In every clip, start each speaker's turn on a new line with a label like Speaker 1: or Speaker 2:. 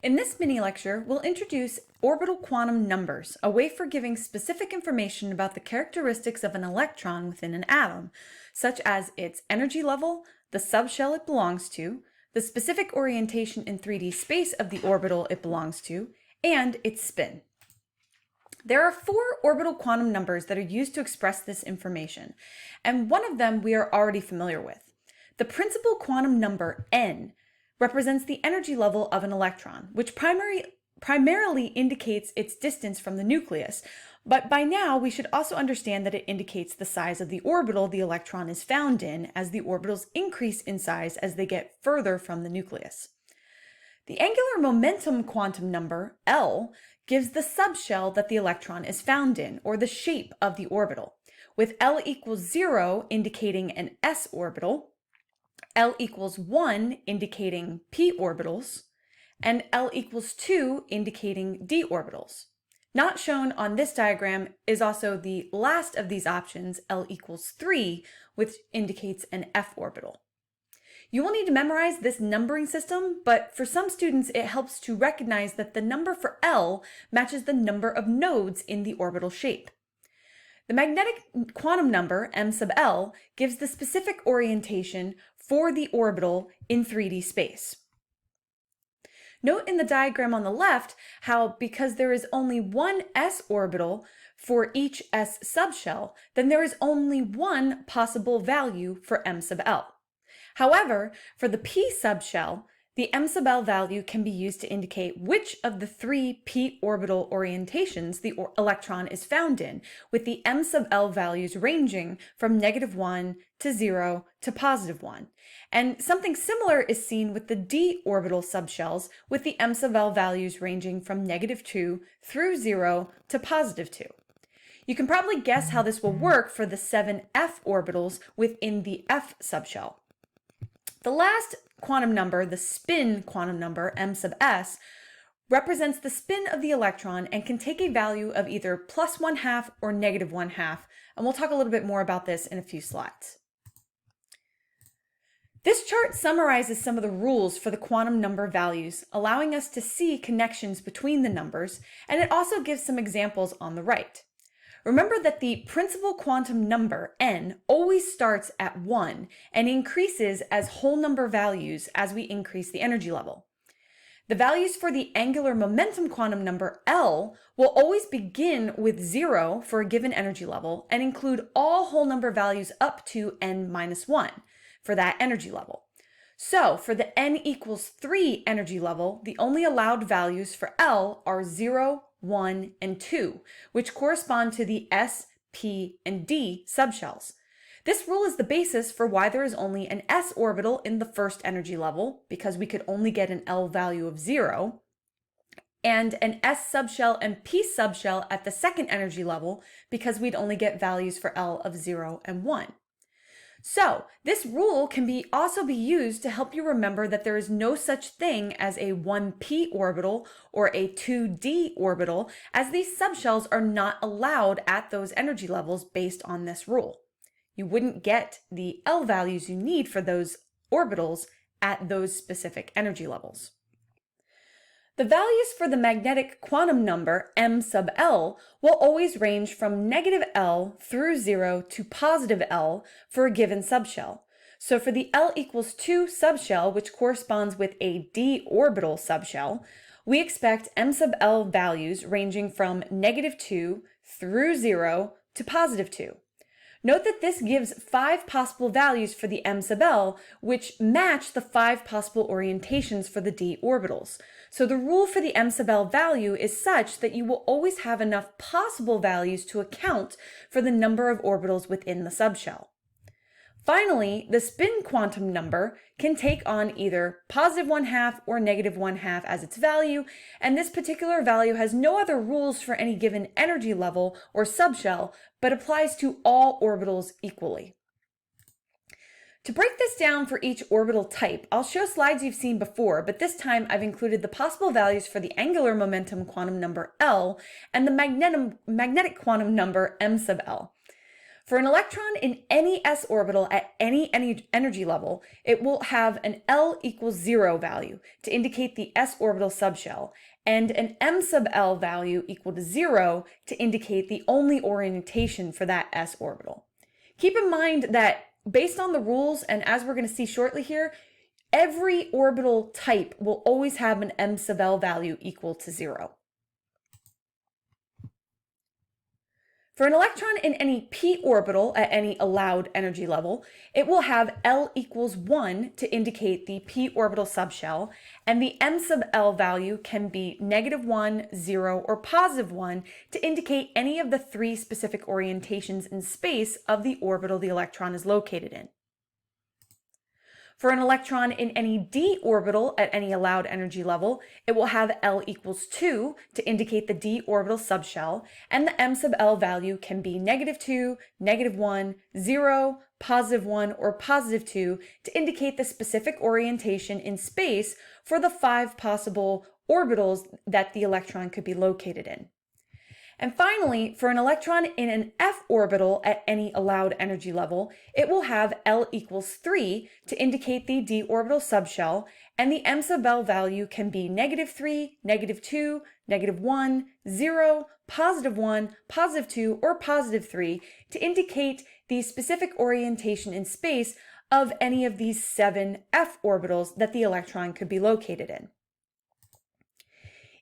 Speaker 1: In this mini lecture, we'll introduce orbital quantum numbers, a way for giving specific information about the characteristics of an electron within an atom, such as its energy level, the subshell it belongs to, the specific orientation in 3D space of the orbital it belongs to, and its spin. There are 4 orbital quantum numbers that are used to express this information, and one of them we are already familiar with. The principal quantum number, n, represents the energy level of an electron, which primarily indicates its distance from the nucleus, but by now we should also understand that it indicates the size of the orbital the electron is found in, as the orbitals increase in size as they get further from the nucleus. The angular momentum quantum number, L, gives the subshell that the electron is found in, or the shape of the orbital, with L equals 0 indicating an s orbital, L equals 1 indicating p orbitals, and L equals 2 indicating d orbitals. Not shown on this diagram is also the last of these options, L equals 3, which indicates an f orbital. You will need to memorize this numbering system, but for some students it helps to recognize that the number for L matches the number of nodes in the orbital shape. The magnetic quantum number, m sub L, gives the specific orientation for the orbital in 3D space. Note in the diagram on the left how, because there is only one s orbital for each s subshell, then there is only one possible value for m sub L. However, for the p subshell, the m sub L value can be used to indicate which of the 3 p orbital orientations the electron is found in, with the m sub L values ranging from -1 to 0 to +1. And something similar is seen with the d orbital subshells, with the m sub L values ranging from -2 through 0 to +2. You can probably guess how this will work for the 7 f orbitals within the f subshell. The last quantum number, the spin quantum number, m sub s, represents the spin of the electron and can take a value of either +1/2 or -1/2, and we'll talk a little bit more about this in a few slides. This chart summarizes some of the rules for the quantum number values, allowing us to see connections between the numbers, and it also gives some examples on the right. Remember that the principal quantum number, n, always starts at 1 and increases as whole number values as we increase the energy level. The values for the angular momentum quantum number, L, will always begin with 0 for a given energy level and include all whole number values up to n-1 for that energy level. So for the n equals 3 energy level, the only allowed values for L are 0, 1, and 2, which correspond to the s, p, and d subshells. This rule is the basis for why there is only an s orbital in the first energy level, because we could only get an L value of 0, and an s subshell and p subshell at the second energy level, because we'd only get values for L of 0 and 1. So, this rule can also be used to help you remember that there is no such thing as a 1p orbital or a 2d orbital, as these subshells are not allowed at those energy levels based on this rule. You wouldn't get the L values you need for those orbitals at those specific energy levels. The values for the magnetic quantum number, m sub L, will always range from -L through 0 to +L for a given subshell. So for the L equals 2 subshell, which corresponds with a d orbital subshell, we expect m sub L values ranging from -2 through 0 to +2. Note that this gives 5 possible values for the m sub L, which match the 5 possible orientations for the d orbitals. So the rule for the m sub L value is such that you will always have enough possible values to account for the number of orbitals within the subshell. Finally, the spin quantum number can take on either +1/2 or -1/2 as its value, and this particular value has no other rules for any given energy level or subshell, but applies to all orbitals equally. To break this down for each orbital type, I'll show slides you've seen before, but this time I've included the possible values for the angular momentum quantum number L and the magnetic quantum number m sub L. For an electron in any s orbital at any energy level, it will have an L equals 0 value to indicate the s orbital subshell, and an m sub L value equal to 0 to indicate the only orientation for that s orbital. Keep in mind that based on the rules, and as we're going to see shortly here, every orbital type will always have an m sub L value equal to 0. For an electron in any p orbital at any allowed energy level, it will have L equals 1 to indicate the p orbital subshell, and the m sub L value can be -1, 0, or +1 to indicate any of the three specific orientations in space of the orbital the electron is located in. For an electron in any d orbital at any allowed energy level, it will have L equals 2 to indicate the d orbital subshell, and the m sub L value can be -2, -1, 0, +1, or +2 to indicate the specific orientation in space for the 5 possible orbitals that the electron could be located in. And finally, for an electron in an f orbital at any allowed energy level, it will have L equals 3 to indicate the d orbital subshell, and the m sub L value can be -3, -2, -1, 0, +1, +2, or +3 to indicate the specific orientation in space of any of these 7 f orbitals that the electron could be located in.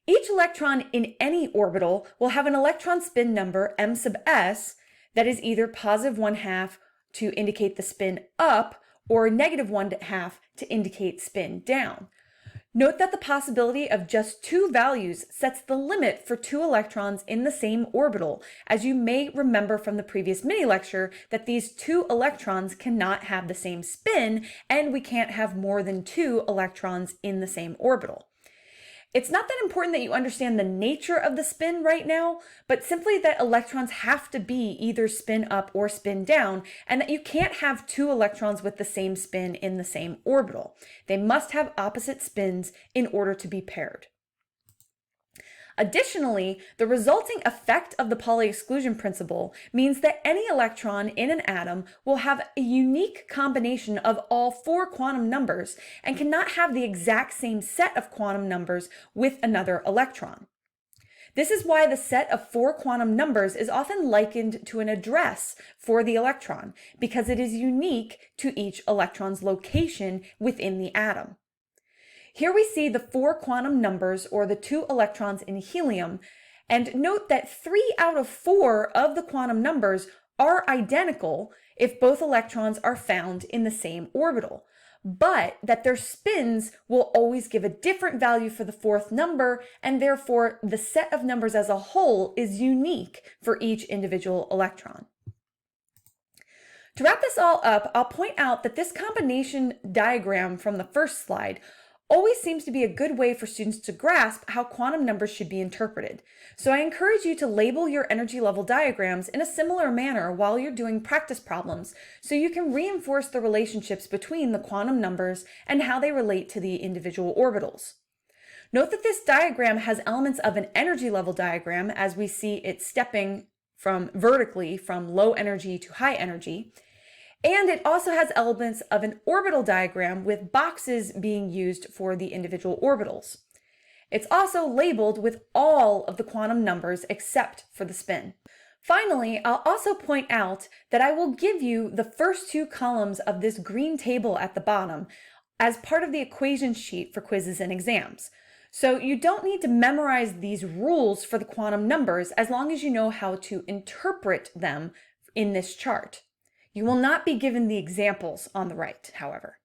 Speaker 1: Each electron in any orbital will have an electron spin number m sub s that is either +1/2 to indicate the spin up or -1/2 to indicate spin down. Note that the possibility of just 2 values sets the limit for 2 electrons in the same orbital, as you may remember from the previous mini-lecture that these 2 electrons cannot have the same spin, and we can't have more than 2 electrons in the same orbital. It's not that important that you understand the nature of the spin right now, but simply that electrons have to be either spin up or spin down, and that you can't have 2 electrons with the same spin in the same orbital. They must have opposite spins in order to be paired. Additionally, the resulting effect of the Pauli exclusion principle means that any electron in an atom will have a unique combination of all 4 quantum numbers and cannot have the exact same set of quantum numbers with another electron. This is why the set of 4 quantum numbers is often likened to an address for the electron, because it is unique to each electron's location within the atom. Here we see the 4 quantum numbers, or the 2 electrons in helium, and note that 3 out of 4 of the quantum numbers are identical if both electrons are found in the same orbital, but that their spins will always give a different value for the 4th number, and therefore the set of numbers as a whole is unique for each individual electron. To wrap this all up, I'll point out that this combination diagram from the first slide always seems to be a good way for students to grasp how quantum numbers should be interpreted. So I encourage you to label your energy level diagrams in a similar manner while you're doing practice problems, so you can reinforce the relationships between the quantum numbers and how they relate to the individual orbitals. Note that this diagram has elements of an energy level diagram, as we see it stepping from vertically from low energy to high energy. And it also has elements of an orbital diagram with boxes being used for the individual orbitals. It's also labeled with all of the quantum numbers except for the spin. Finally, I'll also point out that I will give you the first 2 columns of this green table at the bottom as part of the equation sheet for quizzes and exams. So you don't need to memorize these rules for the quantum numbers as long as you know how to interpret them in this chart. You will not be given the examples on the right, however.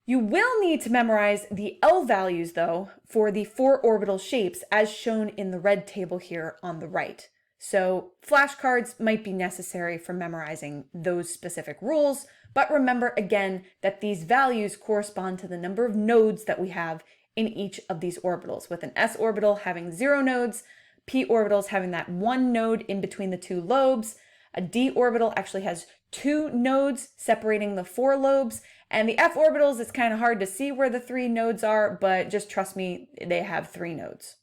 Speaker 1: You will need to memorize the L values, though, for the 4 orbital shapes as shown in the red table here on the right. So flashcards might be necessary for memorizing those specific rules, but remember again that these values correspond to the number of nodes that we have in each of these orbitals, with an s orbital having 0 nodes, p orbitals having that 1 node in between the 2 lobes. A d orbital actually has 2 nodes separating the 4 lobes, and the f orbitals, it's kind of hard to see where the 3 nodes are, but just trust me, they have 3 nodes.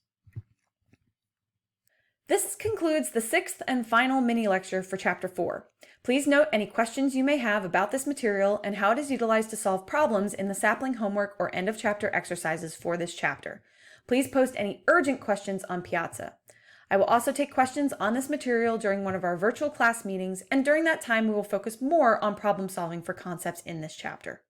Speaker 1: This concludes the 6th and final mini lecture for Chapter 4. Please note any questions you may have about this material and how it is utilized to solve problems in the sapling homework or end of chapter exercises for this chapter. Please post any urgent questions on Piazza. I will also take questions on this material during one of our virtual class meetings, and during that time we will focus more on problem solving for concepts in this chapter.